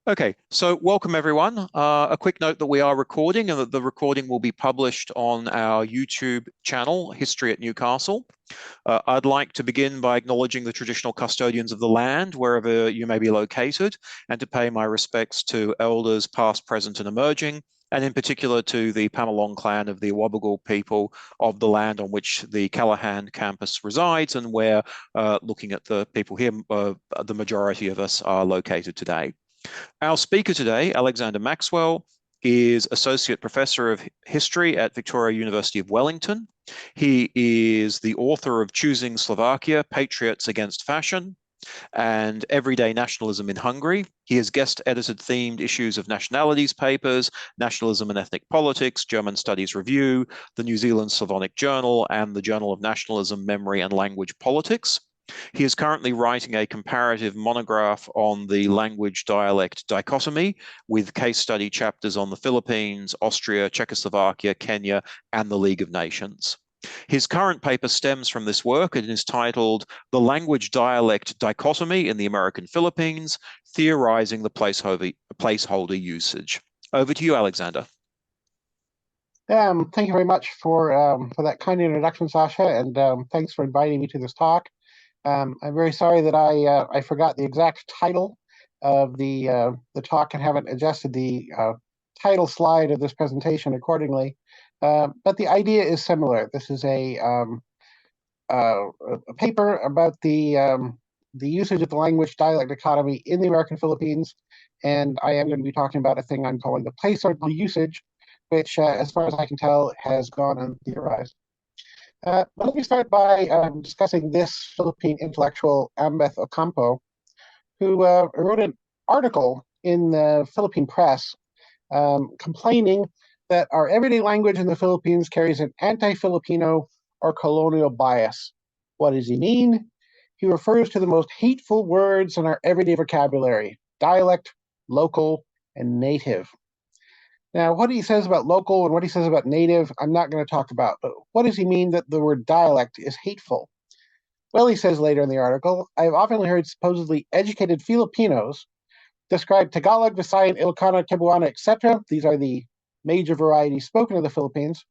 Okay, so welcome everyone. A quick note that we are recording and that the recording will be published on our YouTube channel, History at Newcastle. I'd like to begin by acknowledging the traditional custodians of the land, wherever you may be located, and to pay my respects to elders past, present, and emerging, and in particular to the Pamalong clan of the Awabakal people of the land on which the Callahan campus resides, and where, looking at the people here, the majority of us are located today. Our speaker today, Alexander Maxwell, is Associate Professor of History at Victoria University of Wellington. He is the author of Choosing Slovakia, Patriots Against Fashion, and Everyday Nationalism in Hungary. He has guest edited themed issues of nationalities papers, Nationalism and Ethnic Politics, German Studies Review, the New Zealand Slavonic Journal, and the Journal of Nationalism, Memory and Language Politics. He is currently writing a comparative monograph on the language dialect dichotomy with case study chapters on the Philippines, Austria, Czechoslovakia, Kenya, and the League of Nations. His current paper stems from this work and is titled The Language Dialect Dichotomy in the American Philippines, Theorizing the Placeholder Usage. Over to you, Alexander. Thank you very much for that kind introduction, Sasha, and thanks for inviting me to this talk. I'm very sorry that I forgot the exact title of the talk and haven't adjusted the title slide of this presentation accordingly. But the idea is similar. This is a paper about the usage of the language dialect dichotomy in the American Philippines, and I am going to be talking about a thing I'm calling the placeholder usage, which, as far as I can tell, has gone untheorized. But let me start by discussing this Philippine intellectual, Ambeth Ocampo, who wrote an article in the Philippine press complaining that our everyday language in the Philippines carries an anti-Filipino or colonial bias. What does he mean? He refers to the most hateful words in our everyday vocabulary: dialect, local, and native. Now, what he says about local and what he says about native, I'm not going to talk about, but what does he mean that the word dialect is hateful? Well, he says later in the article, I've often heard supposedly educated Filipinos describe Tagalog, Visayan, Ilocano, Cebuano, etc., these are the major varieties spoken in the Philippines,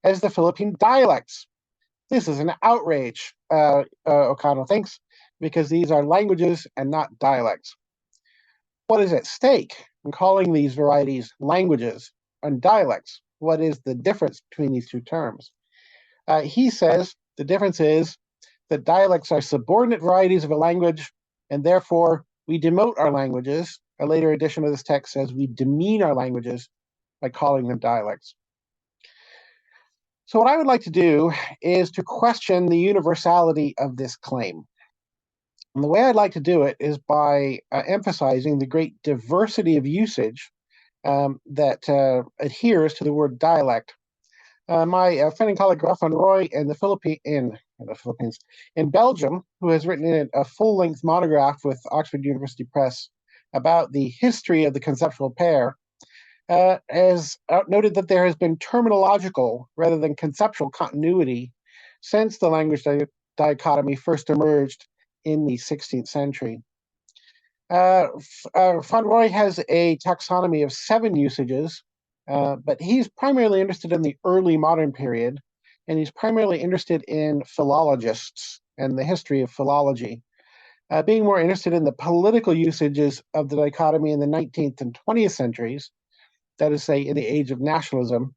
as the Philippine dialects. This is an outrage, Ocano thinks, because these are languages and not dialects. What is at stake in calling these varieties languages and dialects? What is the difference between these two terms? He says the difference is that dialects are subordinate varieties of a language, and therefore we demote our languages. A later edition of this text says we demean our languages by calling them dialects. So what I would like to do is to question the universality of this claim. And the way I'd like to do it is by emphasizing the great diversity of usage that adheres to the word dialect. My friend and colleague Ralph Van Roy in the Philippines, in Belgium, who has written a full-length monograph with Oxford University Press about the history of the conceptual pair, has noted that there has been terminological rather than conceptual continuity since the language dichotomy first emerged in the 16th century. Van Roy has a taxonomy of 7 usages, but he's primarily interested in the early modern period, and he's primarily interested in philologists and the history of philology. Being more interested in the political usages of the dichotomy in the 19th and 20th centuries, that is, say, in the age of nationalism,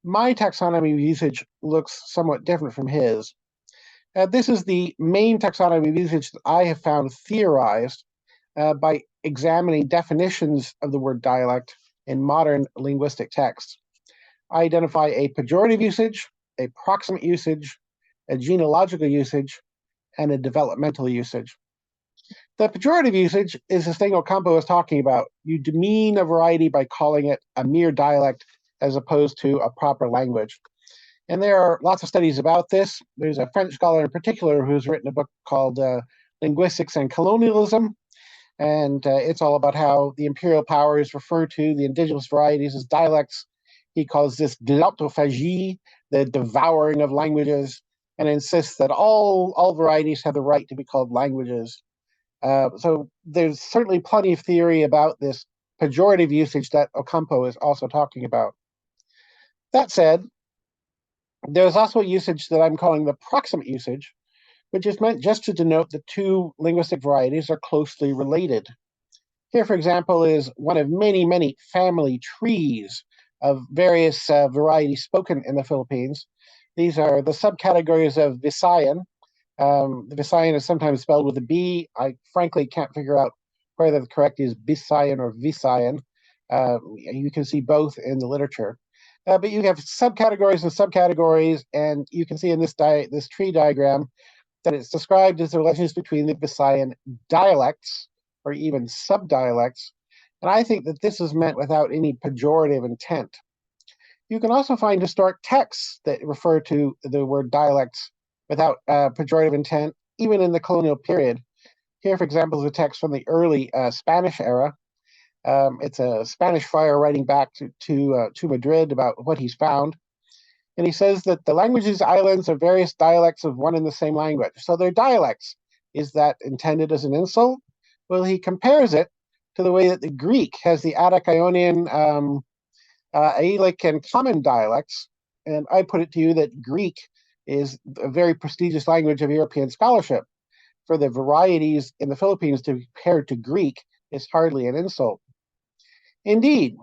my taxonomy of usage looks somewhat different from his. This is the main taxonomy of usage that I have found theorized by examining definitions of the word dialect in modern linguistic texts. I identify a pejorative usage, a proximate usage, a genealogical usage, and a developmental usage. The pejorative usage is this thing Ocampo is talking about. You demean a variety by calling it a mere dialect as opposed to a proper language. And there are lots of studies about this. There's a French scholar in particular who's written a book called Linguistics and Colonialism. And it's all about how the imperial powers refer to the indigenous varieties as dialects. He calls this glottophagie, the devouring of languages, and insists that all varieties have the right to be called languages. So there's certainly plenty of theory about this pejorative usage that Ocampo is also talking about. That said, there's also a usage that I'm calling the proximate usage, which is meant just to denote the two linguistic varieties are closely related. Here, for example, is one of many, many family trees of various varieties spoken in the Philippines. These are the subcategories of Visayan. The Visayan is sometimes spelled with a B. I frankly can't figure out whether the correct is Bisayan or Visayan. You can see both in the literature. But you have subcategories and subcategories, and you can see in this tree diagram that it's described as the relations between the Visayan dialects, or even subdialects, and I think that this is meant without any pejorative intent. You can also find historic texts that refer to the word dialects without pejorative intent, even in the colonial period. Here, for example, is a text from the early Spanish era. It's a Spanish friar writing back to Madrid about what he's found. And he says that the languages islands are various dialects of one and the same language. So they're dialects. Is that intended as an insult? Well, he compares it to the way that the Greek has the Attic-Ionian, Aeolic, and Common dialects. And I put it to you that Greek is a very prestigious language of European scholarship. For the varieties in the Philippines to be compared to Greek is hardly an insult. Indeed,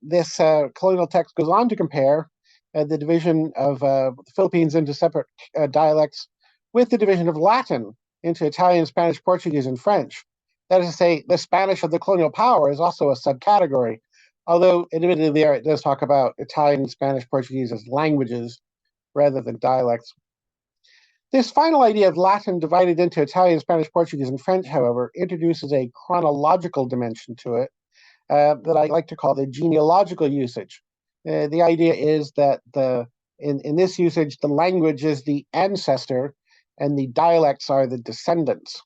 this colonial text goes on to compare the division of the Philippines into separate dialects with the division of Latin into Italian, Spanish, Portuguese, and French. That is to say, the Spanish of the colonial power is also a subcategory, although admittedly there it does talk about Italian, Spanish, Portuguese as languages rather than dialects. This final idea of Latin divided into Italian, Spanish, Portuguese, and French, however, introduces a chronological dimension to it that I like to call the genealogical usage. The idea is that in this usage, the language is the ancestor and the dialects are the descendants.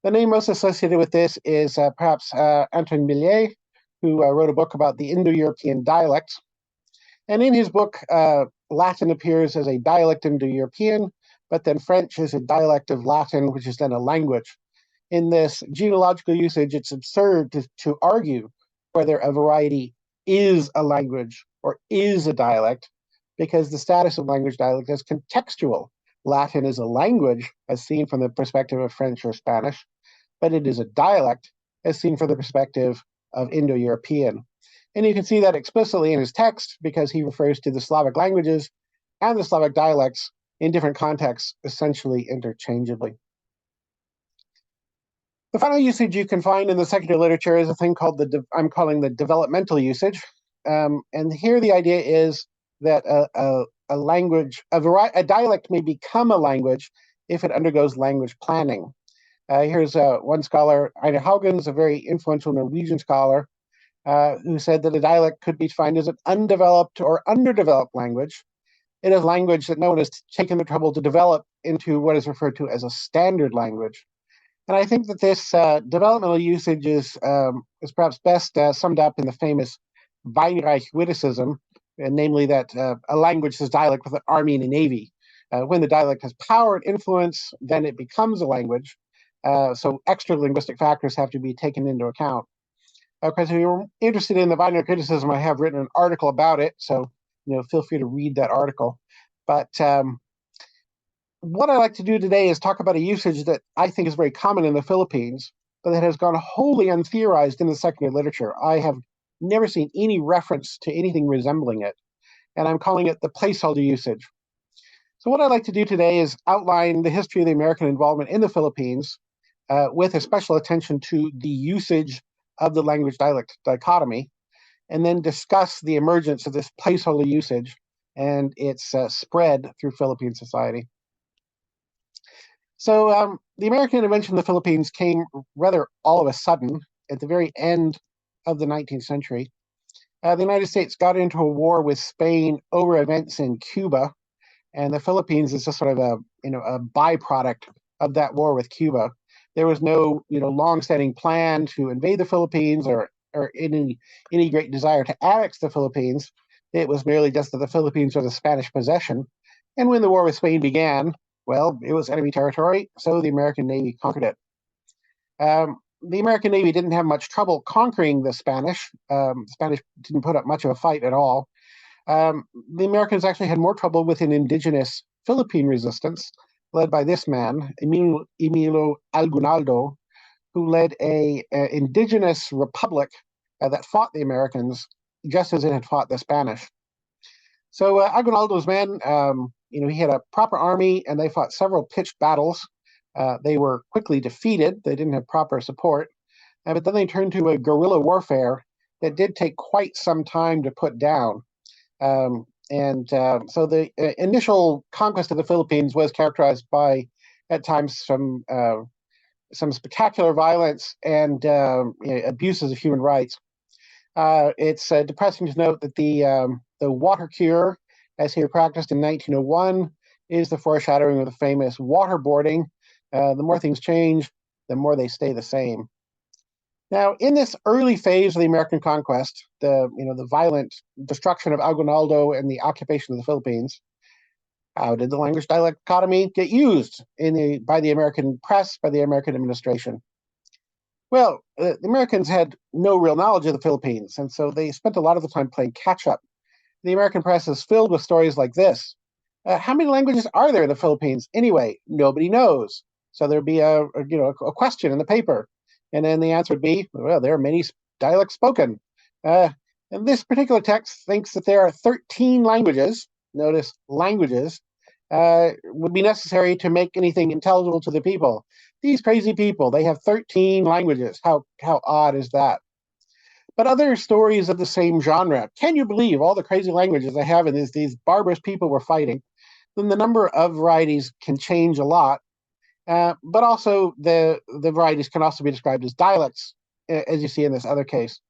The name most associated with this is perhaps Antoine Millet, who wrote a book about the Indo-European dialects. And in his book, Latin appears as a dialect Indo-European, but then French is a dialect of Latin, which is then a language. In this genealogical usage, it's absurd to argue whether a variety is a language or is a dialect, because the status of language dialect is contextual. Latin is a language as seen from the perspective of French or Spanish, but it is a dialect as seen from the perspective of Indo-European. And you can see that explicitly in his text because he refers to the Slavic languages and the Slavic dialects in different contexts, essentially interchangeably. The final usage you can find in the secondary literature is a thing called I'm calling the developmental usage. And here the idea is that a language, a dialect may become a language if it undergoes language planning. Here's one scholar, Einar Haugens, a very influential Norwegian scholar, who said that a dialect could be defined as an undeveloped or underdeveloped language. It is language that no one has taken the trouble to develop into what is referred to as a standard language. And I think that this developmental usage is perhaps best summed up in the famous Weinreich witticism, namely that a language is dialect with an army and a navy. When the dialect has power and influence, then it becomes a language. So extra linguistic factors have to be taken into account. Of course, if you're interested in the Weinreich criticism, I have written an article about it, so feel free to read that article. But what I like to do today is talk about a usage that I think is very common in the Philippines, but that has gone wholly untheorized in the secondary literature. I have never seen any reference to anything resembling it, and I'm calling it the placeholder usage. So what I'd like to do today is outline the history of the American involvement in the Philippines with a special attention to the usage of the language dialect dichotomy, and then discuss the emergence of this placeholder usage and its spread through Philippine society. So the American intervention in the Philippines came rather all of a sudden at the very end of the 19th century. The United States got into a war with Spain over events in Cuba, and the Philippines is just sort of a byproduct of that war with Cuba. There was no long-standing plan to invade the Philippines or any great desire to annex the Philippines. It was merely just that the Philippines was a Spanish possession, and when the war with Spain began, well, it was enemy territory, so the American Navy conquered it. the American Navy didn't have much trouble conquering the Spanish. The Spanish didn't put up much of a fight at all. The Americans actually had more trouble with an indigenous Philippine resistance led by this man, Emilio Aguinaldo, who led a indigenous republic that fought the Americans just as it had fought the Spanish. So Aguinaldo's men, he had a proper army, and they fought several pitched battles. They were quickly defeated. They didn't have proper support. But then they turned to a guerrilla warfare that did take quite some time to put down. So the initial conquest of the Philippines was characterized by, at times, some spectacular violence and abuses of human rights. It's depressing to note that the water cure, as here practiced in 1901, is the foreshadowing of the famous waterboarding. The more things change, the more they stay the same. Now, in this early phase of the American conquest, the violent destruction of Aguinaldo and the occupation of the Philippines, how did the language dialect dichotomy get used by the American press, by the American administration? Well, the Americans had no real knowledge of the Philippines, and so they spent a lot of the time playing catch-up. The American press is filled with stories like this. How many languages are there in the Philippines? Anyway, nobody knows. So there'd be a question in the paper. And then the answer would be, well, there are many dialects spoken. And this particular text thinks that there are 13 languages, notice languages, would be necessary to make anything intelligible to the people. These crazy people, they have 13 languages. How odd is that? But other stories of the same genre, can you believe all the crazy languages they have, and these barbarous people were fighting? Then the number of varieties can change a lot. But also the varieties can also be described as dialects, as you see in this other case.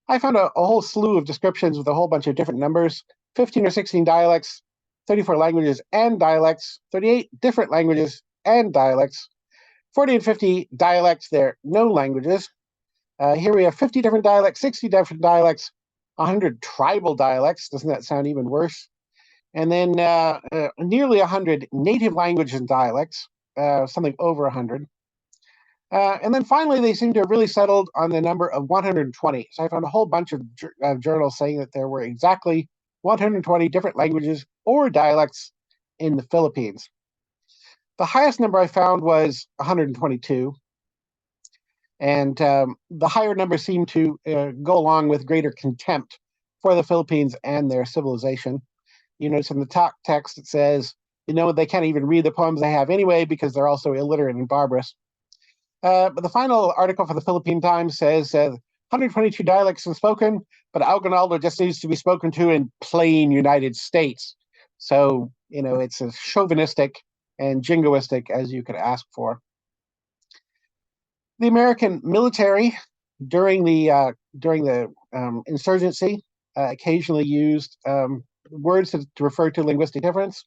I found a whole slew of descriptions with a whole bunch of different numbers, 15 or 16 dialects, 34 languages and dialects, 38 different languages and dialects, 40 and 50 dialects, they're no languages. Here we have 50 different dialects, 60 different dialects, 100 tribal dialects. Doesn't that sound even worse? And then nearly 100 native languages and dialects. Something over 100. And then finally, they seem to have really settled on the number of 120. So I found a whole bunch of journals saying that there were exactly 120 different languages or dialects in the Philippines. The highest number I found was 122. And the higher number seemed to go along with greater contempt for the Philippines and their civilization. You notice in the top text, it says, they can't even read the poems they have anyway because they're also illiterate and barbarous. But the final article for the Philippine Times says 122 dialects are spoken, but Aguinaldo just needs to be spoken to in plain United States. So, it's as chauvinistic and jingoistic as you could ask for. The American military during the insurgency occasionally used words to refer to linguistic difference.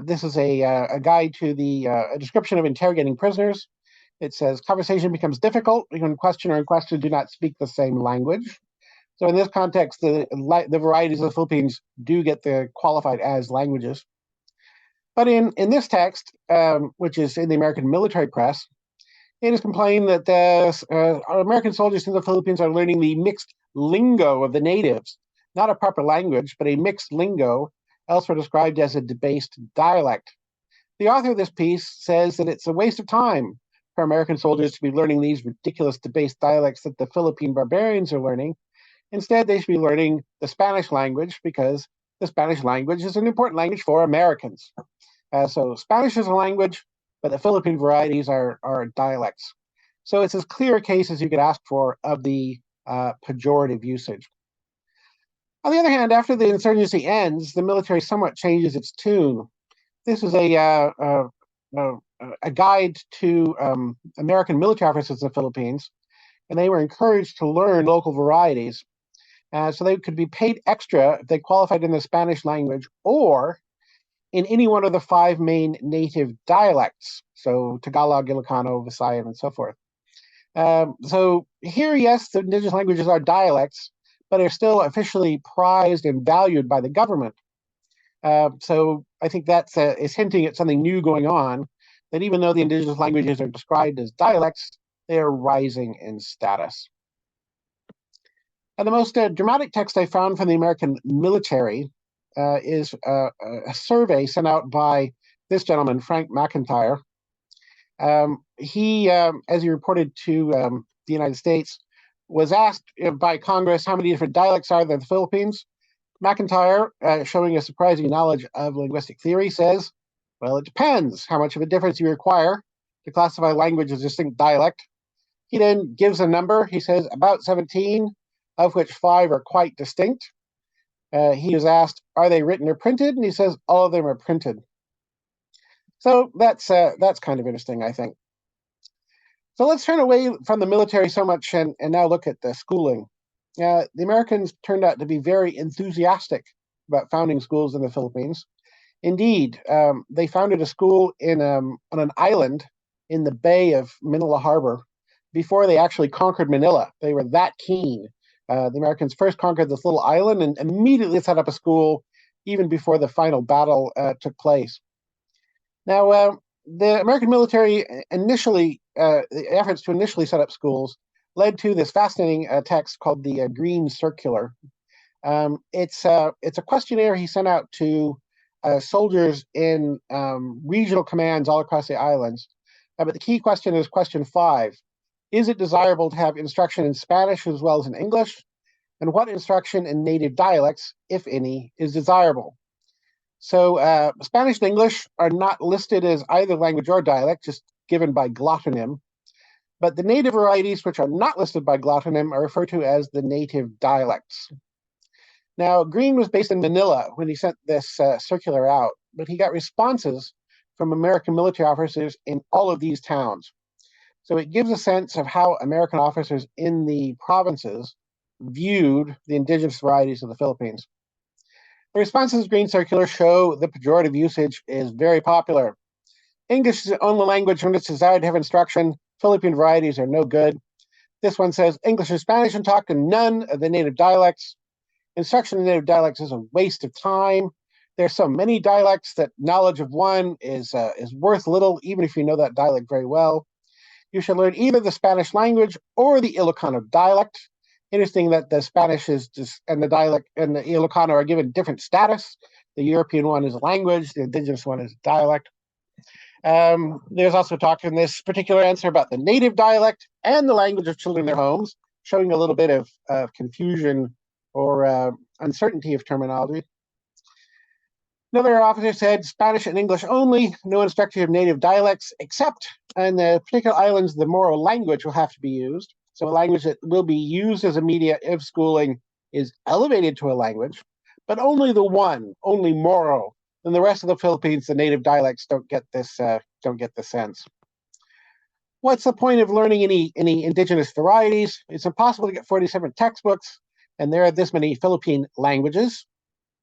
This is a guide to a description of interrogating prisoners. It says, conversation becomes difficult when questioner and question do not speak the same language. So in this context, the varieties of the Philippines do get qualified as languages. But in this text, which is in the American military press, it is complained that American soldiers in the Philippines are learning the mixed lingo of the natives, not a proper language, but a mixed lingo, elsewhere described as a debased dialect. The author of this piece says that it's a waste of time for American soldiers to be learning these ridiculous debased dialects that the Philippine barbarians are learning. Instead, they should be learning the Spanish language because the Spanish language is an important language for Americans. So Spanish is a language, but the Philippine varieties are dialects. So it's as clear a case as you could ask for of the pejorative usage. On the other hand, after the insurgency ends, the military somewhat changes its tune. This is a guide to American military officers in the Philippines, and they were encouraged to learn local varieties. So they could be paid extra if they qualified in the Spanish language or in any one of the 5 main native dialects, so Tagalog, Ilocano, Visayan, and so forth. So here, yes, the indigenous languages are dialects, but are still officially prized and valued by the government. So I think that is hinting at something new going on, that even though the indigenous languages are described as dialects, they are rising in status. And the most dramatic text I found from the American military is a survey sent out by this gentleman, Frank McIntyre. He, as he reported to the United States, was asked by Congress how many different dialects are there in the Philippines. McIntyre, showing a surprising knowledge of linguistic theory, says, well, it depends how much of a difference you require to classify language as distinct dialect. He then gives a number. He says about 17, of which 5 are quite distinct. He was asked, are they written or printed? And he says, all of them are printed. So that's kind of interesting, I think. So let's turn away from the military so much and now look at the schooling. The Americans turned out to be very enthusiastic about founding schools in the Philippines. Indeed, they founded a school on an island in the Bay of Manila Harbor before they actually conquered Manila. They were that keen. The Americans first conquered this little island and immediately set up a school even before the final battle took place. Now, the American military initially, the efforts to initially set up schools led to this fascinating text called the Green Circular. It's a questionnaire he sent out to soldiers in regional commands all across the islands. But the key question is question 5. Is it desirable to have instruction in Spanish as well as in English? And what instruction in native dialects, if any, is desirable? So Spanish and English are not listed as either language or dialect, just given by glottonym. But the native varieties, which are not listed by glottonym, are referred to as the native dialects. Now, Green was based in Manila when he sent this circular out, but he got responses from American military officers in all of these towns. So it gives a sense of how American officers in the provinces viewed the indigenous varieties of the Philippines. The responses to the Green Circular show the pejorative usage is very popular. English is the only language when it's desired to have instruction. Philippine varieties are no good. This one says English and Spanish and talked in none of the native dialects. Instruction in native dialects is a waste of time. There's so many dialects that knowledge of one is worth little, even if you know that dialect very well. You should learn either the Spanish language or the Ilocano dialect. Interesting that the Spanish is just, and the dialect and the Ilocano are given different status. The European one is a language, the indigenous one is a dialect. There's also talk in this particular answer about the native dialect and the language of children in their homes, showing a little bit of confusion or uncertainty of terminology. Another officer said Spanish and English only, no instruction of native dialects, except in the particular islands, the Moro language will have to be used. So a language that will be used as a media if schooling is elevated to a language, but only the one, only Moro. In the rest of the Philippines, the native dialects don't get this sense. What's the point of learning any indigenous varieties? It's impossible to get 47 textbooks, and there are this many Philippine languages,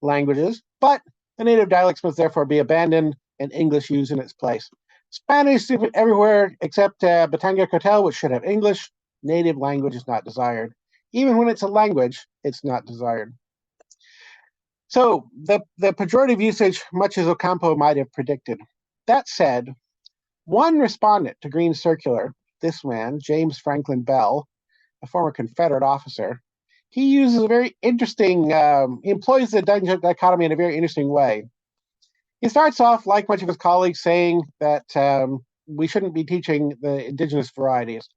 but the native dialects must therefore be abandoned and English used in its place. Spanish everywhere except Batangas Hotel, which should have English. Native language is not desired. Even when it's a language, it's not desired. So the pejorative usage, much as Ocampo might have predicted. That said, one respondent to Green's circular, this man, James Franklin Bell, a former Confederate officer, he uses a very interesting, he employs the Dialect Dichotomy in a very interesting way. He starts off, like much of his colleagues, saying that we shouldn't be teaching the indigenous varieties.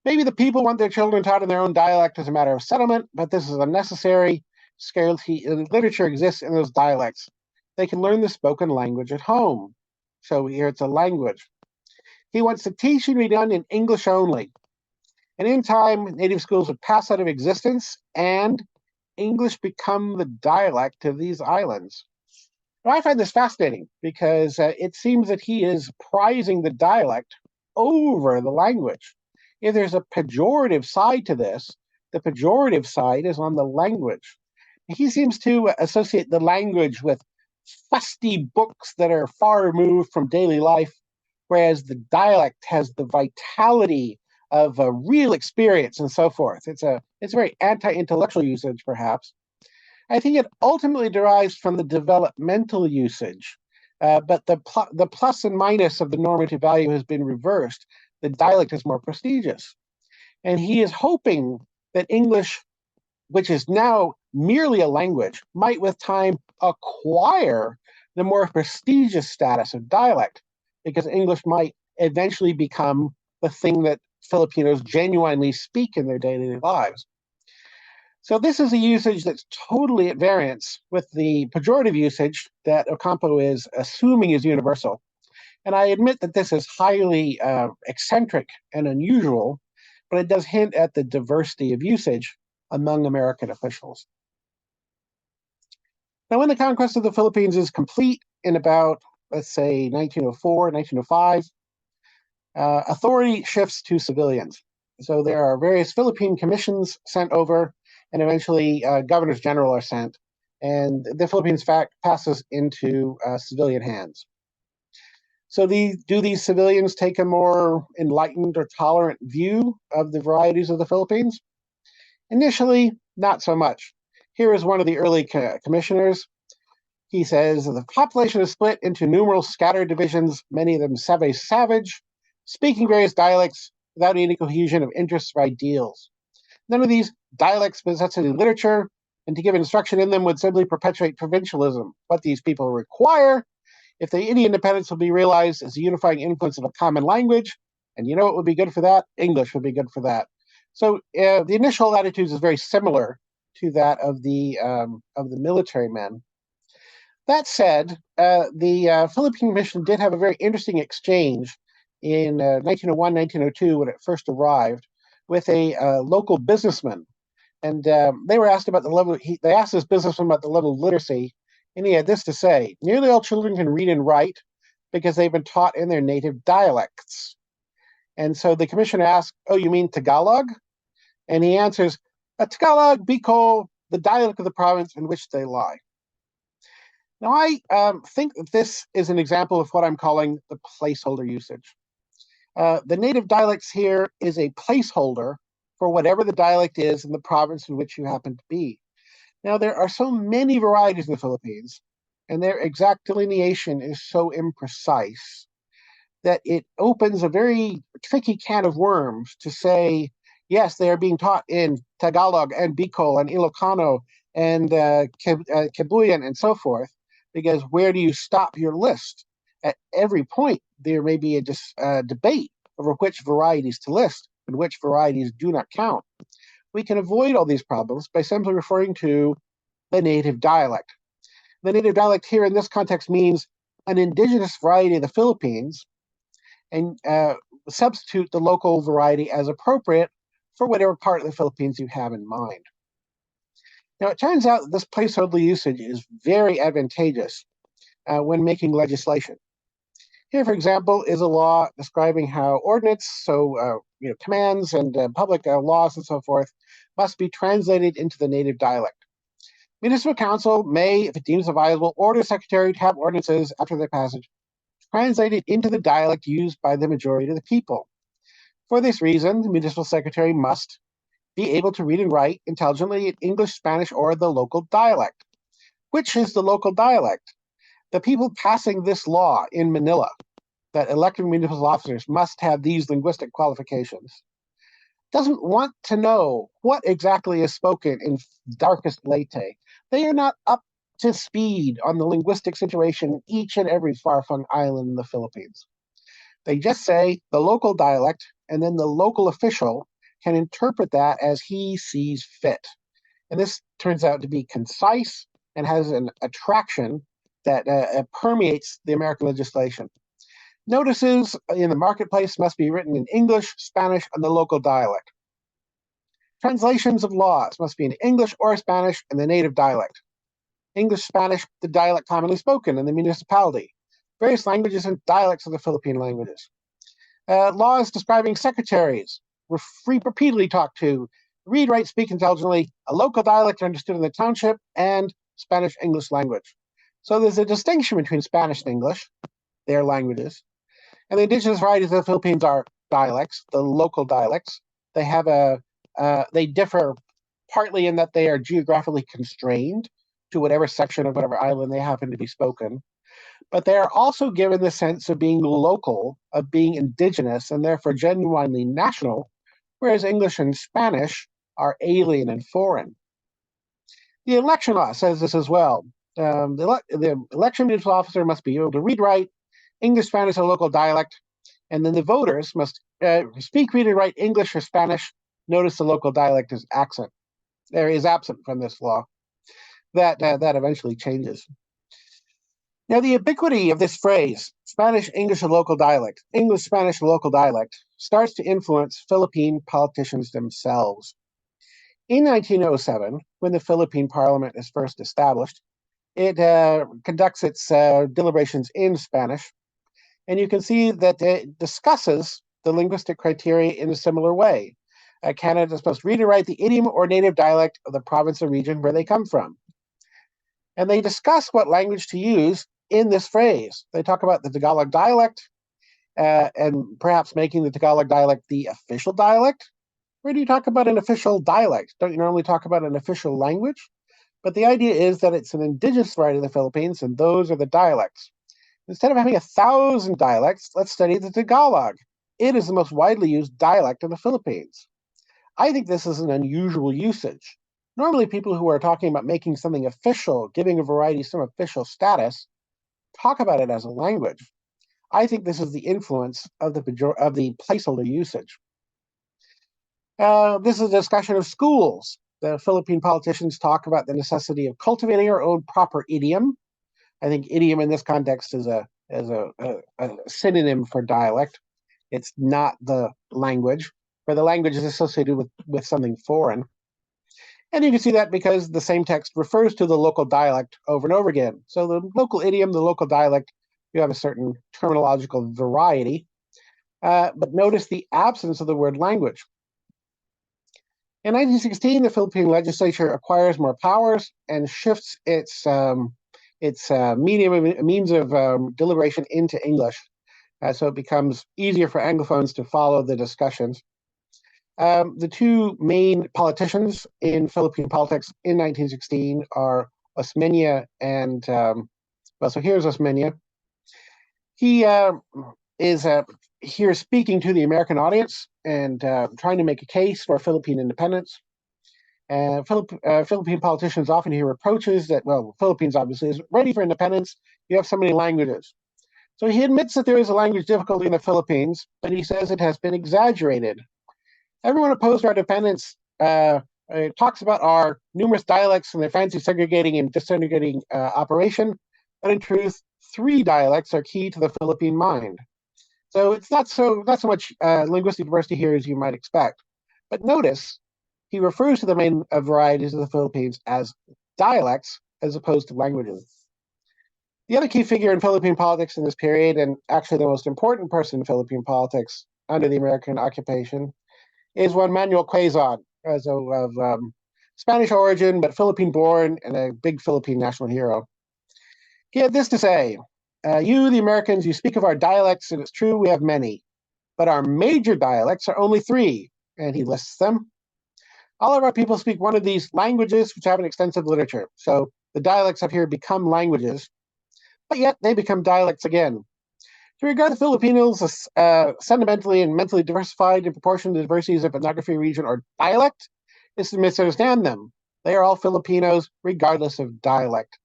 Maybe the people want their children taught in their own dialect as a matter of settlement, but this is unnecessary. Scarcity literature exists in those dialects. They can learn the spoken language at home. So here it's a language. He wants the teaching to be done in English only. And in time, native schools would pass out of existence and English become the dialect of these islands. Now, I find this fascinating because it seems that he is prizing the dialect over the language. If there's a pejorative side to this, the pejorative side is on the language. He seems to associate the language with fusty books that are far removed from daily life, whereas the dialect has the vitality of a real experience and so forth. It's a very anti-intellectual usage, perhaps. I think it ultimately derives from the developmental usage, but the plus and minus of the normative value has been reversed. the dialect is more prestigious. And he is hoping that English, which is now merely a language, might with time acquire the more prestigious status of dialect, because English might eventually become the thing that Filipinos genuinely speak in their daily lives. So this is a usage that's totally at variance with the pejorative usage that Ocampo is assuming is universal. And I admit that this is highly eccentric and unusual, but it does hint at the diversity of usage among American officials. Now, when the conquest of the Philippines is complete in about, let's say, 1904, 1905, authority shifts to civilians. So there are various Philippine commissions sent over, and eventually governors general are sent, and the Philippines passes into civilian hands. So do these civilians take a more enlightened or tolerant view of the varieties of the Philippines? Initially, not so much. Here is one of the early commissioners. He says, the population is split into numerous scattered divisions, many of them savage, speaking various dialects without any cohesion of interests or ideals. None of these dialects possess any literature, and to give instruction in them would simply perpetuate provincialism. What these people require, if any independence will be realized, is the unifying influence of a common language. And you know what would be good for that? English would be good for that. So the initial attitudes is very similar to that of the military men. That said, the Philippine Commission did have a very interesting exchange in 1901, 1902 when it first arrived with a local businessman. And they were asked about the level, they asked this businessman about the level of literacy, and he had this to say: nearly all children can read and write because they've been taught in their native dialects. And so the commissioner asked, oh, you mean Tagalog? And he answers, Tagalog, Bicol, the dialect of the province in which they lie. Now, I think that this is an example of what I'm calling the placeholder usage. The native dialects here is a placeholder for whatever the dialect is in the province in which you happen to be. Now, there are so many varieties in the Philippines, and their exact delineation is so imprecise that it opens a very tricky can of worms to say, yes, they are being taught in Tagalog and Bicol and Ilocano and Kebuyan and so forth, because where do you stop your list? At every point, there may be a debate over which varieties to list and which varieties do not count. We can avoid all these problems by simply referring to the native dialect. The native dialect here in this context means an indigenous variety of the Philippines, and substitute the local variety as appropriate for whatever part of the Philippines you have in mind. Now, it turns out that this placeholder usage is very advantageous when making legislation. Here, for example, is a law describing how ordinance, so commands and public laws and so forth, must be translated into the native dialect. Municipal council may, if it deems advisable, order secretary to have ordinances after their passage translated into the dialect used by the majority of the people. For this reason, the municipal secretary must be able to read and write intelligently in English, Spanish, or the local dialect. Which is the local dialect? The people passing this law in Manila, that elected municipal officers must have these linguistic qualifications, doesn't want to know what exactly is spoken in darkest Leyte. They are not up to speed on the linguistic situation in each and every far-flung island in the Philippines. They just say the local dialect, and then the local official can interpret that as he sees fit. And this turns out to be concise and has an attraction that permeates the American legislation. Notices in the marketplace must be written in English, Spanish, and the local dialect. Translations of laws must be in English or Spanish and the native dialect. English, Spanish, the dialect commonly spoken in the municipality. Various languages and dialects of the Philippine languages. Laws describing secretaries, repeatedly talked to, read, write, speak intelligently, a local dialect understood in the township, and Spanish-English language. So there's a distinction between Spanish and English, their languages, and the indigenous varieties of the Philippines are dialects, the local dialects. They have they differ partly in that they are geographically constrained to whatever section of whatever island they happen to be spoken. but they are also given the sense of being local, of being indigenous, and therefore genuinely national, whereas English and Spanish are alien and foreign. The election law says this as well. The election municipal officer must be able to read, write English, Spanish, or local dialect, and then the voters must speak, read, and write English or Spanish. Notice the local dialect is absent from this law. That eventually changes. Now, the ubiquity of this phrase, Spanish, English, or local dialect, English, Spanish, or local dialect, starts to influence Philippine politicians themselves. In 1907, when the Philippine Parliament is first established, it conducts its deliberations in Spanish, and you can see that it discusses the linguistic criteria in a similar way. Canada is supposed to read and write the idiom or native dialect of the province or region where they come from. And they discuss what language to use in this phrase. They talk about the Tagalog dialect and perhaps making the Tagalog dialect the official dialect. Where do you talk about an official dialect? Don't you normally talk about an official language? But the idea is that it's an indigenous variety of the Philippines, and those are the dialects. Instead of having 1,000 dialects, let's study the Tagalog. It is the most widely used dialect in the Philippines. I think this is an unusual usage. Normally, people who are talking about making something official, giving a variety some official status, talk about it as a language. I think this is the influence of the placeholder usage. This is a discussion of schools. The Philippine politicians talk about the necessity of cultivating our own proper idiom. I think idiom in this context is a synonym for dialect. It's not the language, where the language is associated with something foreign. And you can see that because the same text refers to the local dialect over and over again. So the local idiom, the local dialect, you have a certain terminological variety. But notice the absence of the word language. In 1916, the Philippine legislature acquires more powers and shifts its means of deliberation into English, so it becomes easier for Anglophones to follow the discussions. The two main politicians in Philippine politics in 1916 are Osmeña and, so here's Osmeña. He is here speaking to the American audience and trying to make a case for Philippine independence. Philippine politicians often hear reproaches that, well, Philippines obviously is ready for independence. You have so many languages. So he admits that there is a language difficulty in the Philippines, but he says it has been exaggerated. Everyone opposed to our independence talks about our numerous dialects and their fancy segregating and disintegrating operation, but in truth, 3 dialects are key to the Philippine mind. So it's not so much linguistic diversity here as you might expect. But notice he refers to the main varieties of the Philippines as dialects as opposed to languages. The other key figure in Philippine politics in this period, and actually the most important person in Philippine politics under the American occupation, is one Manuel Quezon, of Spanish origin, but Philippine-born and a big Philippine national hero. He had this to say: you, the Americans, you speak of our dialects, and it's true, we have many. But our major dialects are only 3, and he lists them. All of our people speak one of these languages which have an extensive literature. So the dialects up here become languages, but yet they become dialects again. To regard the Filipinos as sentimentally and mentally diversified in proportion to the diversities of ethnography, region, or dialect is to misunderstand them. They are all Filipinos, regardless of dialect.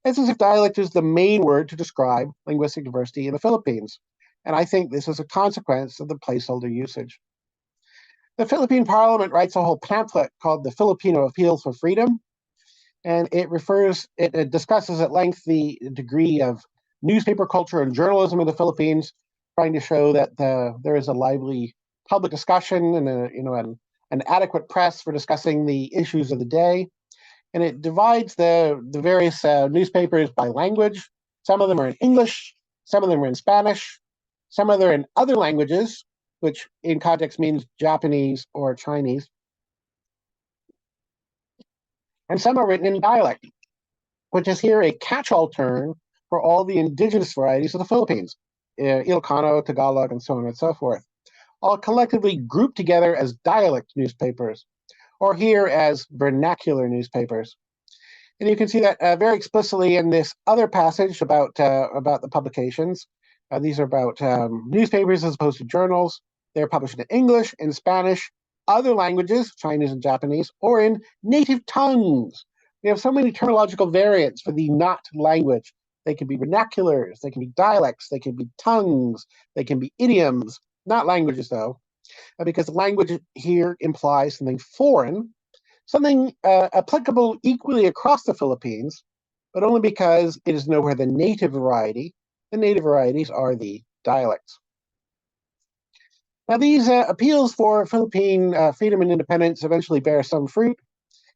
It's as if dialect is the main word to describe linguistic diversity in the Philippines. And I think this is a consequence of the placeholder usage. The Philippine Parliament writes a whole pamphlet called the Filipino Appeal for Freedom, and it discusses at length the degree of newspaper culture and journalism in the Philippines, trying to show that there is a lively public discussion and an adequate press for discussing the issues of the day. And it divides the various newspapers by language. Some of them are in English, some of them are in Spanish, some of them are in other languages, which in context means Japanese or Chinese. And some are written in dialect, which is here a catch-all term for all the indigenous varieties of the Philippines, Ilocano, Tagalog, and so on and so forth, all collectively grouped together as dialect newspapers, or here as vernacular newspapers. And you can see that very explicitly in this other passage about the publications. These are about newspapers as opposed to journals. They're published in English, in Spanish, other languages, Chinese and Japanese, or in native tongues. We have so many terminological variants for the not language. They can be vernaculars, they can be dialects, they can be tongues, they can be idioms, not languages though, because language here implies something foreign, something applicable equally across the Philippines, but only because it is nowhere the native variety. The native varieties are the dialects. Now, these appeals for Philippine freedom and independence eventually bear some fruit,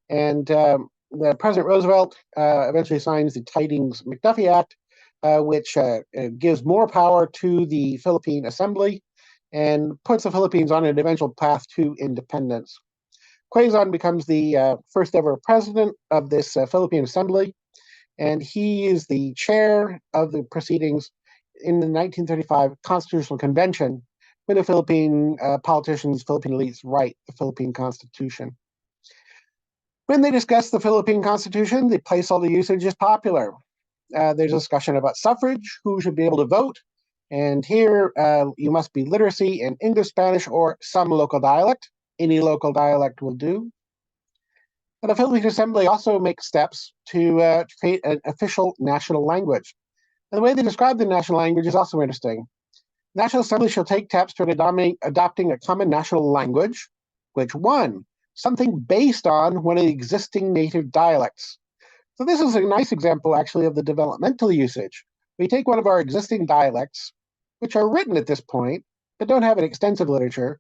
and the President Roosevelt eventually signs the Tidings-McDuffie Act, which gives more power to the Philippine Assembly and puts the Philippines on an eventual path to independence. Quezon becomes the first ever president of this Philippine Assembly, and he is the chair of the proceedings in the 1935 Constitutional Convention, when the Philippine politicians, Philippine elites write the Philippine Constitution. When they discuss the Philippine Constitution, the placeholder usage is popular. There's a discussion about suffrage, who should be able to vote, and here you must be literacy in English, Spanish, or some local dialect. Any local dialect will do. And the Philippine Assembly also makes steps to create an official national language. And the way they describe the national language is also interesting. National Assembly shall take steps toward adopting a common national language, which one, something based on one of the existing native dialects. So this is a nice example, actually, of the developmental usage. We take one of our existing dialects, which are written at this point, but don't have an extensive literature.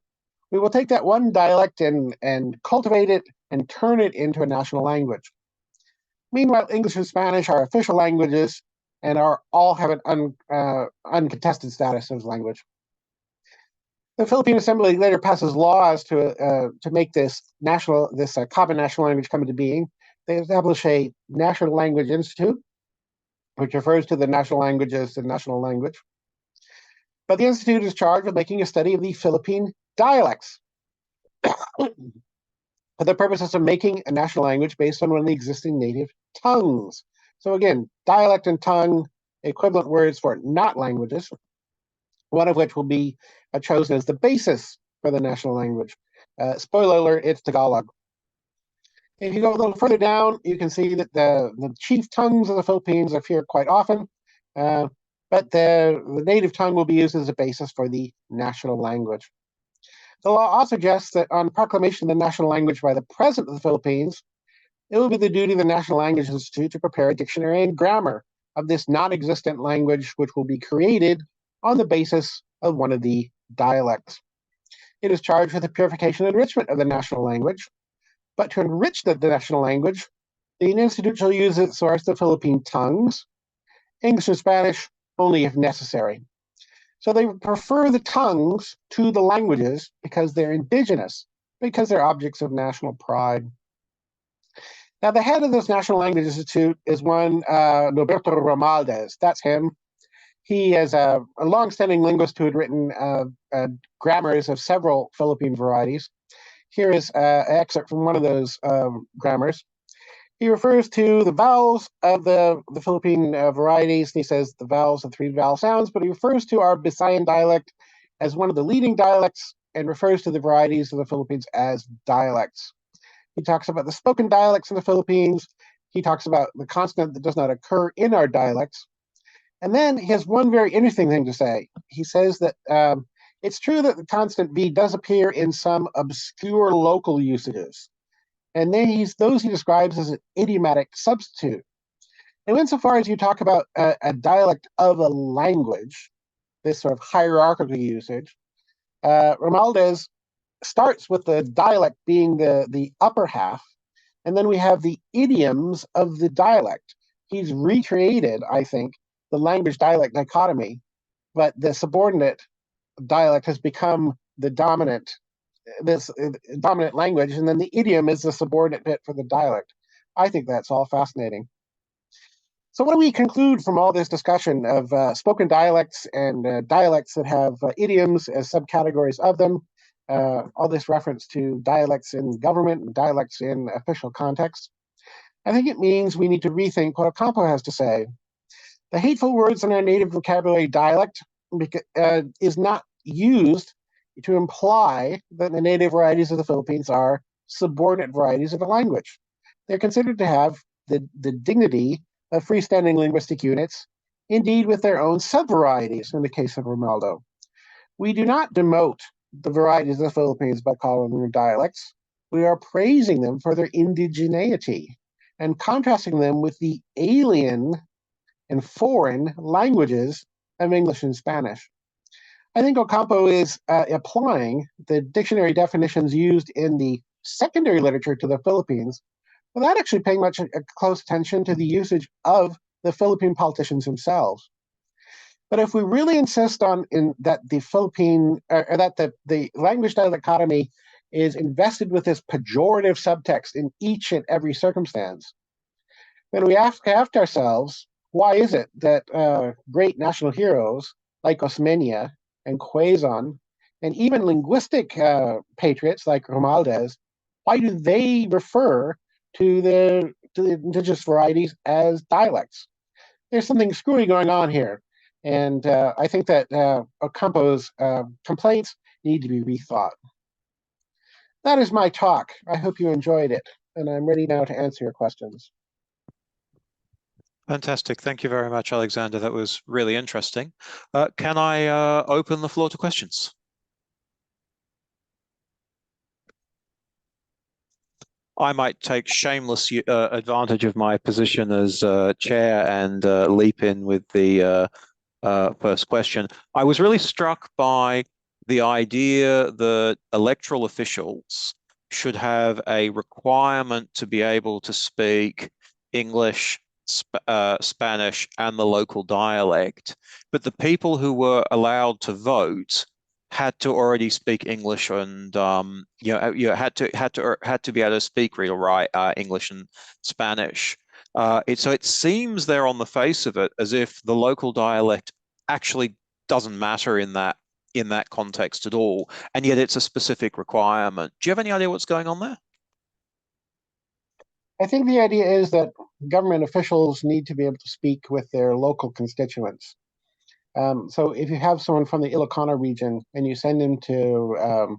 We will take that one dialect and cultivate it and turn it into a national language. Meanwhile, English and Spanish are official languages and all have an uncontested status as language. The Philippine Assembly later passes laws to make this common national language come into being. They establish a National Language Institute, which refers to the national language as the national language. But the institute is charged with making a study of the Philippine dialects for the purposes of making a national language based on one of the existing native tongues. So again, dialect and tongue, equivalent words for not languages, one of which will be chosen as the basis for the national language. Spoiler alert, it's Tagalog. If you go a little further down, you can see that the chief tongues of the Philippines appear quite often, but the native tongue will be used as a basis for the national language. The law also suggests that on proclamation of the national language by the President of the Philippines, it will be the duty of the National Language Institute to prepare a dictionary and grammar of this non-existent language, which will be created on the basis of one of the dialects. It is charged with the purification and enrichment of the national language, but to enrich the national language, the institute shall use its source the Philippine tongues, English and Spanish only if necessary. So they prefer the tongues to the languages because they're indigenous, because they're objects of national pride. Now, the head of this National Language Institute is one Norberto Romualdez. That's him. He is a long-standing linguist who had written grammars of several Philippine varieties. Here is an excerpt from one of those grammars. He refers to the vowels of the Philippine varieties. He says the vowels are 3 vowel sounds, but he refers to our Visayan dialect as one of the leading dialects and refers to the varieties of the Philippines as dialects. He talks about the spoken dialects in the Philippines. He talks about the consonant that does not occur in our dialects. And then he has one very interesting thing to say. He says that it's true that the consonant V does appear in some obscure local usages. And then those he describes as an idiomatic substitute. And insofar as you talk about a dialect of a language, this sort of hierarchical usage, Romualdez starts with the dialect being the upper half, and then we have the idioms of the dialect. He's recreated, I think, the language-dialect dichotomy, but the subordinate dialect has become the dominant language, and then the idiom is the subordinate bit for the dialect. I think that's all fascinating. So what do we conclude from all this discussion of spoken dialects and dialects that have idioms as subcategories of them? All this reference to dialects in government and dialects in official context. I think it means we need to rethink what Ocampo has to say. The hateful words in our native vocabulary dialect is not used to imply that the native varieties of the Philippines are subordinate varieties of the language. They're considered to have the dignity of freestanding linguistic units, indeed with their own subvarieties in the case of Romaldo. We do not demote the varieties of the Philippines by calling them dialects. We are praising them for their indigeneity and contrasting them with the alien and foreign languages of English and Spanish. I think Ocampo is applying the dictionary definitions used in the secondary literature to the Philippines without actually paying much close attention to the usage of the Philippine politicians themselves. But if we really insist on that the Philippine or that the language dichotomy is invested with this pejorative subtext in each and every circumstance, then we have to ask ourselves, why is it that great national heroes like Osmeña and Quezon, and even linguistic patriots like Romualdez, why do they refer to the indigenous varieties as dialects? There's something screwy going on here. And I think that Ocampo's complaints need to be rethought. That is my talk. I hope you enjoyed it. And I'm ready now to answer your questions. Fantastic. Thank you very much, Alexander. That was really interesting. Can I open the floor to questions? I might take shameless advantage of my position as chair and leap in with the first question. I was really struck by the idea that electoral officials should have a requirement to be able to speak English, Spanish, and the local dialect, but the people who were allowed to vote had to already speak English and you had to be able to speak, read or write English and Spanish. So it seems there on the face of it as if the local dialect actually doesn't matter in that context at all, and yet it's a specific requirement. Do you have any idea what's going on there? I think the idea is that government officials need to be able to speak with their local constituents. So if you have someone from the Ilocano region and you send him to,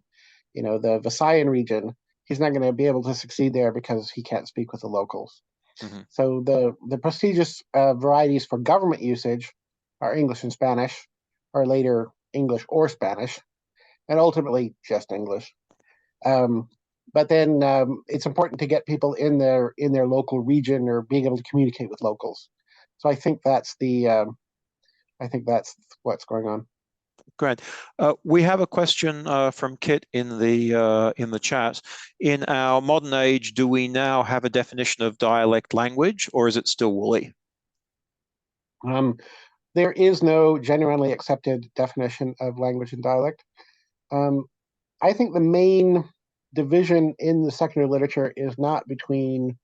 the Visayan region, he's not going to be able to succeed there because he can't speak with the locals. Mm-hmm. So the prestigious varieties for government usage are English and Spanish, or later English or Spanish, and ultimately just English. But then it's important to get people in their local region or being able to communicate with locals. So I think that's what's going on. Great. We have a question from Kit in the chat. In our modern age, do we now have a definition of dialect language, or is it still woolly? There is no genuinely accepted definition of language and dialect. I think the main division in the secondary literature is not between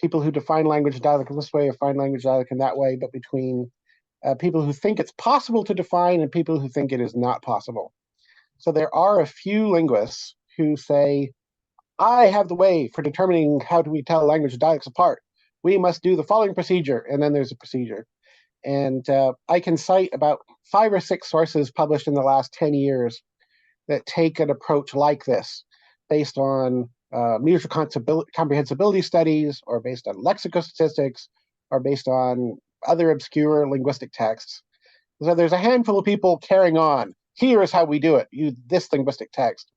people who define language and dialect in this way or define language and dialect in that way, but between people who think it's possible to define and people who think it is not possible. So there are a few linguists who say, I have the way for determining how do we tell language and dialects apart. We must do the following procedure, and then there's a procedure. And I can cite about 5 or 6 sources published in the last 10 years that take an approach like this, based on mutual comprehensibility studies, or based on lexicostatistics, or based on other obscure linguistic texts. So there's a handful of people carrying on. Here is how we do it. Use this linguistic text.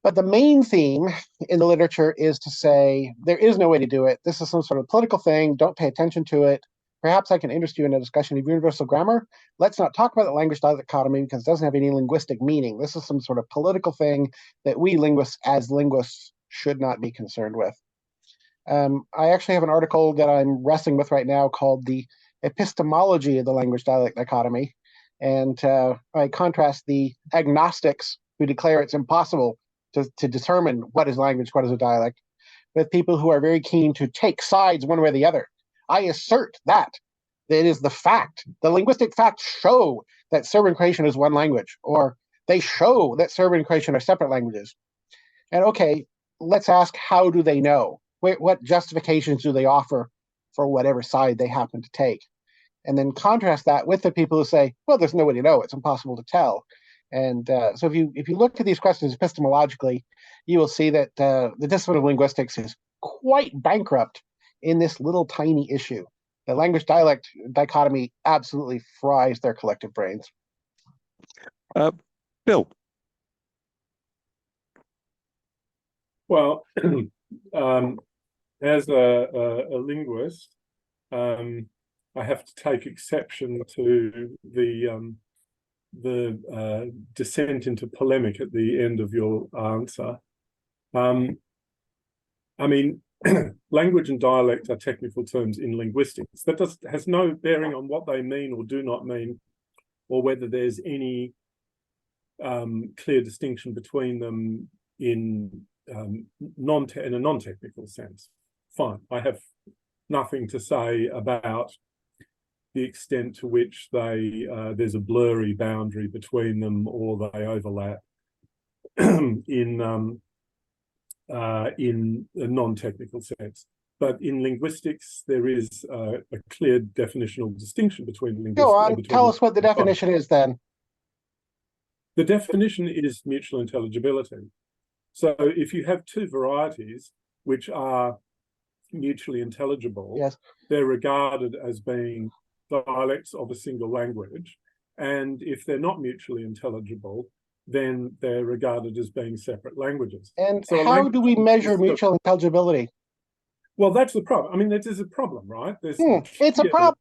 But the main theme in the literature is to say, there is no way to do it. This is some sort of political thing. Don't pay attention to it. Perhaps I can interest you in a discussion of universal grammar. Let's not talk about the language dichotomy because it doesn't have any linguistic meaning. This is some sort of political thing that we linguists, as linguists, should not be concerned with. I actually have an article that I'm wrestling with right now called The Epistemology of the Language Dialect Dichotomy. And I contrast the agnostics who declare it's impossible to determine what is language, what is a dialect, with people who are very keen to take sides one way or the other. I assert that it is the fact. The linguistic facts show that Serbian Croatian is one language, or they show that Serbian and Croatian are separate languages. And okay, let's ask, how do they know? what justifications do they offer for whatever side they happen to take? And then contrast that with the people who say, well, there's no way to know, it's impossible to tell. And so if you look at these questions epistemologically, you will see that the discipline of linguistics is quite bankrupt in this little tiny issue. The language dialect dichotomy absolutely fries their collective brains. Bill. Well, as a linguist, I have to take exception to the descent into polemic at the end of your answer. I mean, language and dialect are technical terms in linguistics. That has no bearing on what they mean or do not mean, or whether there's any clear distinction between them in a non-technical sense. Fine, I have nothing to say about the extent to which there's a blurry boundary between them or they overlap in a non-technical sense. But in linguistics, there is a clear definitional distinction between linguistics. Go on, tell us what the definition is then. The definition is mutual intelligibility. So if you have two varieties which are mutually intelligible, yes, they're regarded as being dialects of a single language. And if they're not mutually intelligible, then they're regarded as being separate languages. And so how do we measure mutual intelligibility? Well, that's the problem. I mean, that is a problem, right? It's a problem.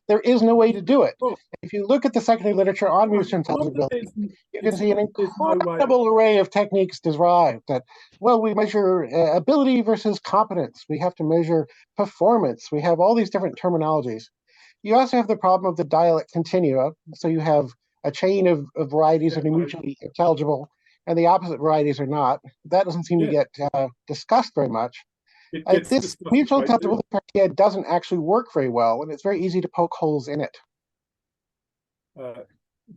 There is no way to do it. Oh. If you look at the secondary literature on mutual intelligibility, you can see an incredible array of techniques derived that, well, we measure ability versus competence. We have to measure performance. We have all these different terminologies. You also have the problem of the dialect continua. So you have a chain of varieties that are mutually intelligible, and the opposite varieties are not. That doesn't seem to get discussed very much. This mutual intelligibility criteria doesn't actually work very well, and it's very easy to poke holes in it.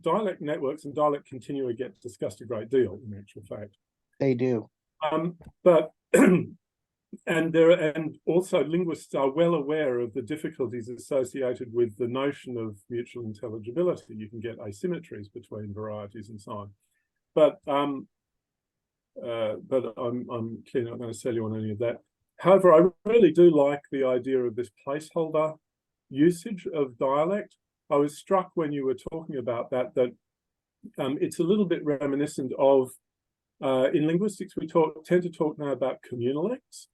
Dialect networks and dialect continua get discussed a great deal, in actual fact. They do. But and also linguists are well aware of the difficulties associated with the notion of mutual intelligibility. You can get asymmetries between varieties and so on. But I'm clearly not going to sell you on any of that. However, I really do like the idea of this placeholder usage of dialect. I was struck when you were talking about that it's a little bit reminiscent of, in linguistics, we tend to talk now about communalects,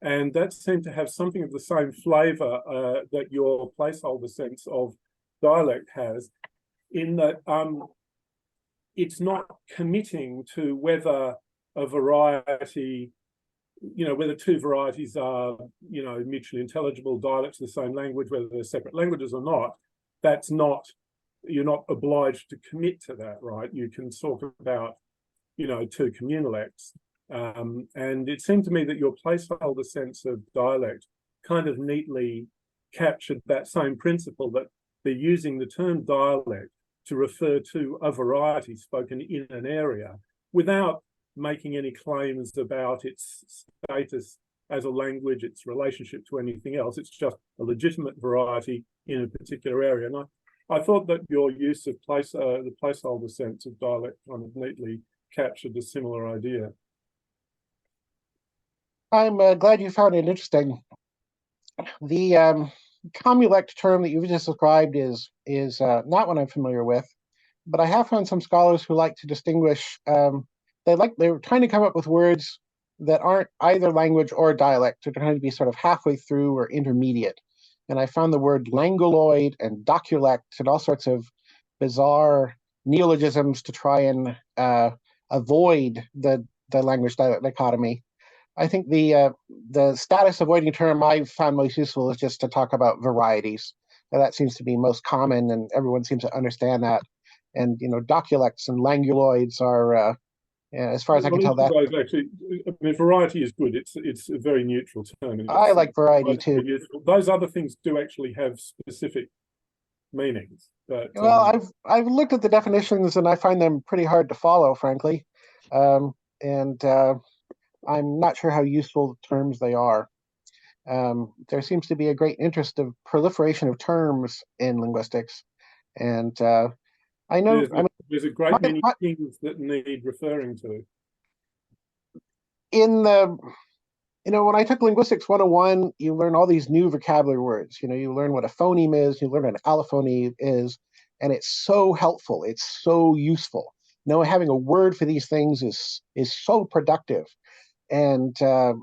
and that seemed to have something of the same flavour that your placeholder sense of dialect has, in that it's not committing to whether a variety, whether two varieties are, mutually intelligible dialects of the same language, whether they're separate languages or not. That's not, you're not obliged to commit to that, right? You can talk about, two communalects. And it seemed to me that your placeholder sense of dialect kind of neatly captured that same principle, that they're using the term dialect to refer to a variety spoken in an area without making any claims about its status as a language, its relationship to anything else. It's just a legitimate variety in a particular area. And I thought that your use of the placeholder sense of dialect kind of neatly captured a similar idea. I'm glad you found it interesting. The commulect term that you've just described is not one I'm familiar with, but I have found some scholars who like to distinguish. They were trying to come up with words that aren't either language or dialect. They're trying to be sort of halfway through or intermediate. And I found the word languloid and doculect and all sorts of bizarre neologisms to try and avoid the language dialect dichotomy. I think the status avoiding term I found most useful is just to talk about varieties. Now, that seems to be most common, and everyone seems to understand that. And doculects and languloids are, as far as I can tell, that actually, I mean, variety is good. It's a very neutral term. I like variety too. Those other things do actually have specific meanings. But, well, I've looked at the definitions and I find them pretty hard to follow, frankly. And I'm not sure how useful terms they are. there seems to be a great interest of proliferation of terms in linguistics. And I know, there's a great many things that need referring to. In the, when I took Linguistics 101, you learn all these new vocabulary words. You learn what a phoneme is, you learn what an allophony is, and it's so helpful. It's so useful. Having a word for these things is so productive. And so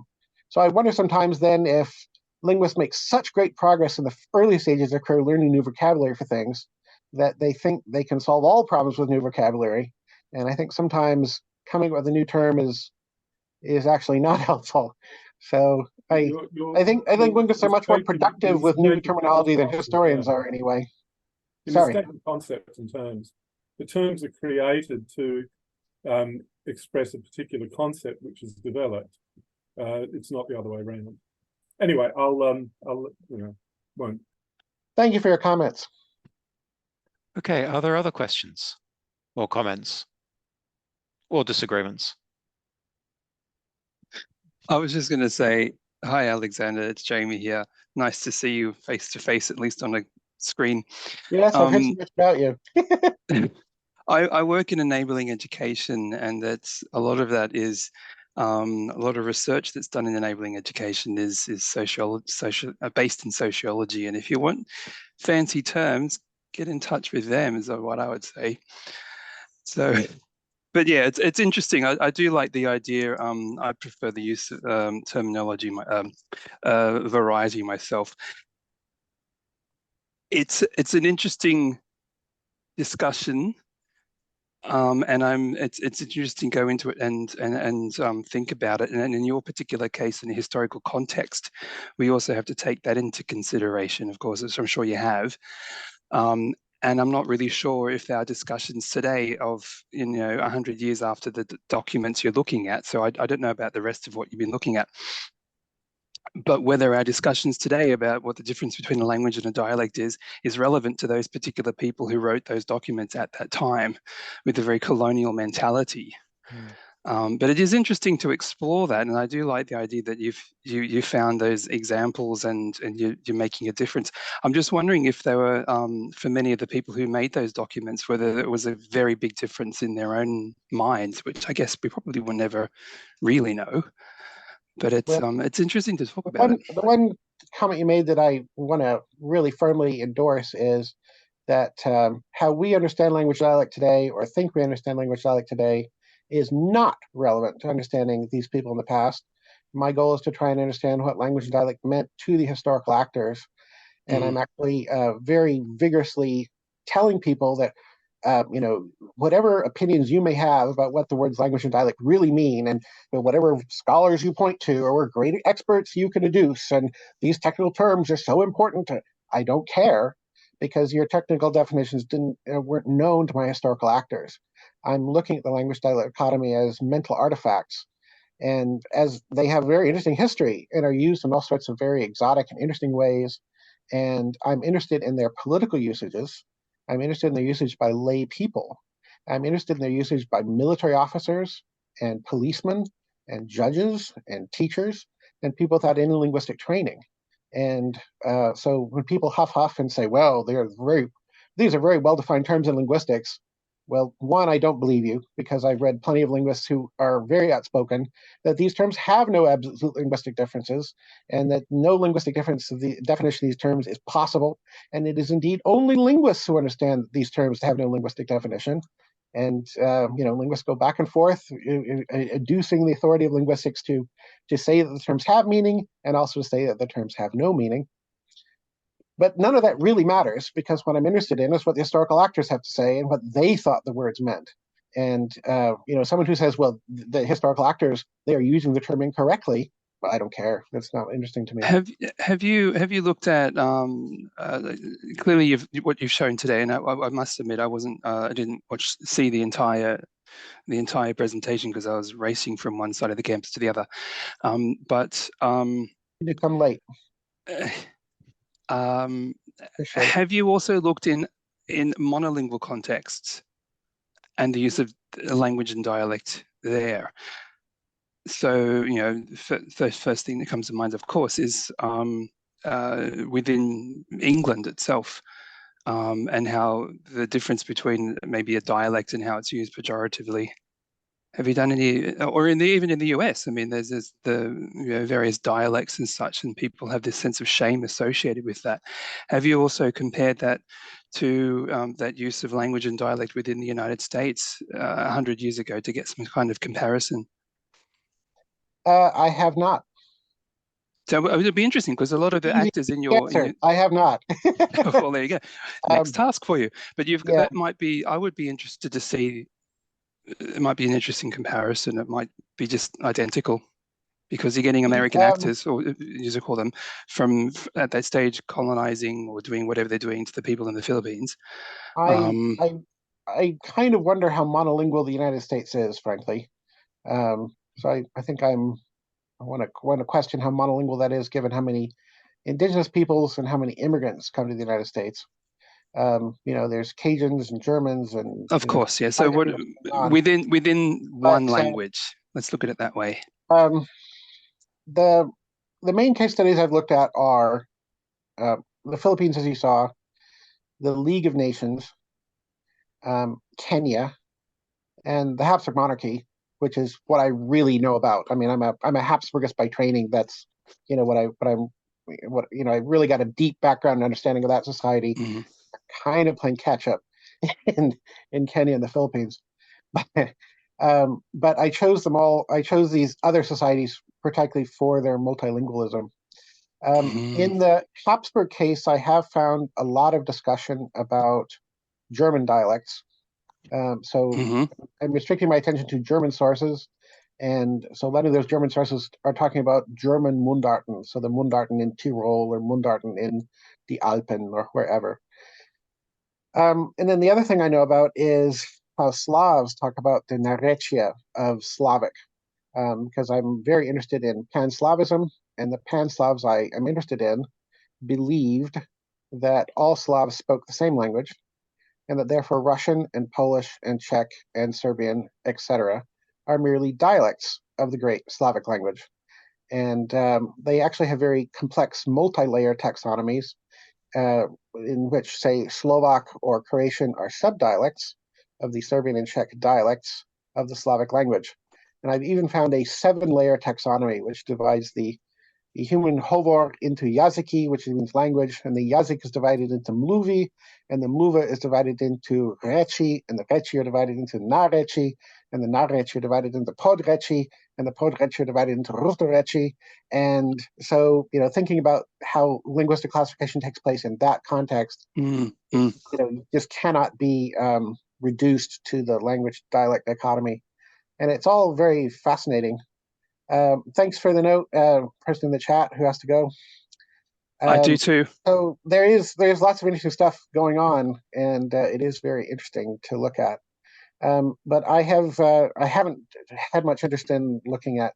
I wonder sometimes then if linguists make such great progress in the early stages of their career learning new vocabulary for things that they think they can solve all problems with new vocabulary. And I think sometimes coming up with a new term is actually not helpful. So I think linguists are much more productive with new terminology than historians are anyway. Mistaken concepts and terms. The terms are created to express a particular concept which is developed. It's not the other way around. Anyway, I'll won't. Thank you for your comments. Okay, are there other questions or comments or disagreements? I was just going to say, hi, Alexander, it's Jamie here. Nice to see you face to face, at least on a screen. Yes, I've heard so much about you. I work in enabling education, and that's a lot of that is a lot of research that's done in enabling education is based in sociology. And if you want fancy terms, get in touch with them, is what I would say. So. But yeah, it's interesting. I do like the idea. I prefer the use of terminology, variety myself. It's an interesting discussion, and it's interesting to go into it and think about it. And in your particular case, in a historical context, we also have to take that into consideration, of course, as I'm sure you have. And I'm not really sure if our discussions today of, 100 years after the documents you're looking at, so I don't know about the rest of what you've been looking at, but whether our discussions today about what the difference between a language and a dialect is relevant to those particular people who wrote those documents at that time with a very colonial mentality. But it is interesting to explore that, and I do like the idea that you found those examples and you're making a difference. I'm just wondering if there were, for many of the people who made those documents, whether there was a very big difference in their own minds, which I guess we probably will never really know. But it's interesting to talk about it. The one comment you made that I want to really firmly endorse is that how we understand language dialect today, or think we understand language dialect today, is not relevant to understanding these people in the past. My goal is to try and understand what language and dialect meant to the historical actors. And I'm actually very vigorously telling people that, whatever opinions you may have about what the words language and dialect really mean, and whatever scholars you point to or great experts you can deduce, and these technical terms are so important I don't care, because your technical definitions weren't known to my historical actors. I'm looking at the language dialect dichotomy as mental artifacts, and as they have very interesting history and are used in all sorts of very exotic and interesting ways. And I'm interested in their political usages. I'm interested in their usage by lay people. I'm interested in their usage by military officers and policemen and judges and teachers and people without any linguistic training. And so when people huff and say, well, these are very well-defined terms in linguistics, well, one, I don't believe you, because I've read plenty of linguists who are very outspoken that these terms have no absolute linguistic differences, and that no linguistic difference of the definition of these terms is possible. And it is indeed only linguists who understand these terms to have no linguistic definition. And linguists go back and forth, adducing the authority of linguistics to say that the terms have meaning, and also to say that the terms have no meaning. But none of that really matters, because what I'm interested in is what the historical actors have to say and what they thought the words meant. And someone who says, well, the historical actors, they are using the term incorrectly, but I don't care. That's not interesting to me. Have you looked at clearly what you've shown today? And I must admit, I didn't see the entire presentation because I was racing from one side of the campus to the other. You come late. Sure. Have you also looked in monolingual contexts and the use of language and dialect there? So, the first thing that comes to mind, of course, is within England itself, and how the difference between maybe a dialect and how it's used pejoratively. Have you done any, or even in the US? I mean, there's the various dialects and such, and people have this sense of shame associated with that. Have you also compared that to that use of language and dialect within the United States 100 years ago to get some kind of comparison? I have not. So it would be interesting because a lot of the Easy actors in answer. I have not. well, there you go. Next task for you. But Yeah. that might be, I would be interested to see, it might be an interesting comparison. It might be just identical because you're getting American actors, or you call them, from at that stage colonizing or doing whatever they're doing to the people in the Philippines. I kind of wonder how monolingual the United States is, frankly. So I think I want to question how monolingual that is, given how many indigenous peoples and how many immigrants come to the United States. There's Cajuns and Germans and of course, yeah. So what within one language? Let's look at it that way. The main case studies I've looked at are the Philippines, as you saw, the League of Nations, Kenya, and the Habsburg monarchy, which is what I really know about. I mean, I'm a Habsburgist by training. That's I really got a deep background and understanding of that society. Mm-hmm. Kind of playing catch up in Kenya and the Philippines, but I chose them all. I chose these other societies particularly for their multilingualism. In the Habsburg case, I have found a lot of discussion about German dialects. I'm restricting my attention to German sources. And so a lot of those German sources are talking about German Mundarten, so the Mundarten in Tyrol or Mundarten in the Alpen or wherever. And then the other thing I know about is how Slavs talk about the narečia of Slavic, because I'm very interested in Pan-Slavism, and the Pan-Slavs I am interested in believed that all Slavs spoke the same language, and that therefore Russian and Polish and Czech and Serbian, etc., are merely dialects of the great Slavic language. And they actually have very complex multi-layer taxonomies, in which, say, Slovak or Croatian are subdialects of the Serbian and Czech dialects of the Slavic language. And I've even found a 7-layer taxonomy, which divides the human hovor into jazyki, which means language, and the jazyk is divided into mluvi, and the mluva is divided into reči, and the reči are divided into nareči, and the nareči are divided into podreči, and the podreči are divided into rustoreči. And so, thinking about how linguistic classification takes place in that context, just cannot be reduced to the language dialect dichotomy. And it's all very fascinating. Thanks for the note, person in the chat who has to go. I do too. So there's lots of interesting stuff going on, and it is very interesting to look at. But I haven't had much interest in looking at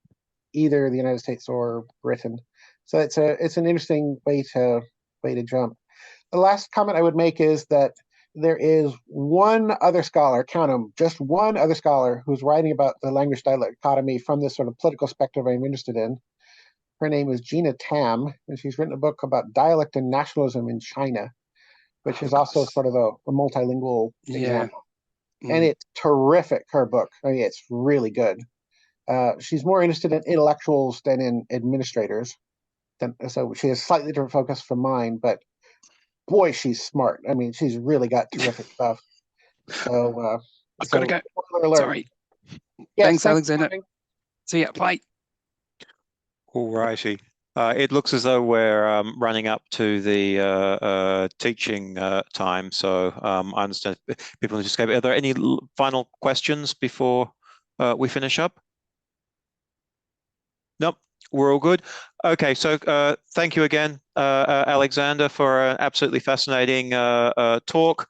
either the United States or Britain. So it's an interesting way to jump. The last comment I would make is that there is one other scholar, count them, just one other scholar who's writing about the language dialect dichotomy from this sort of political spectrum I'm interested in. Her name is Gina Tam, and she's written a book about dialect and nationalism in China, which is also sort of a multilingual example. And it's terrific, her book. I mean, it's really good. She's more interested in intellectuals than in administrators. So she has a slightly different focus from mine, but boy, she's smart. I mean, she's really got terrific stuff. So I've got to go. Alert. Sorry. Yes, thanks, Alexander. See ya. Bye. All righty. It looks as though we're running up to the teaching time. So I understand people just gave. Are there any final questions before we finish up? Nope. We're all good. Okay, so thank you again, Alexander, for an absolutely fascinating talk.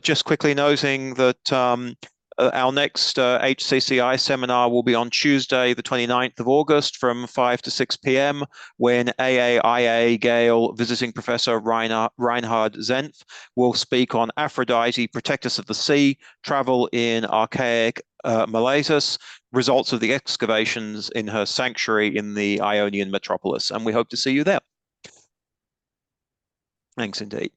Just quickly noting that our next HCCI seminar will be on Tuesday, the 29th of August from 5 to 6 p.m. when AAIA Gale visiting Professor Reinhard Zenf will speak on Aphrodite, Protectress of the Sea, Travel in Archaic Miletus. results of the excavations in her sanctuary in the Ionian metropolis, and we hope to see you there. Thanks indeed.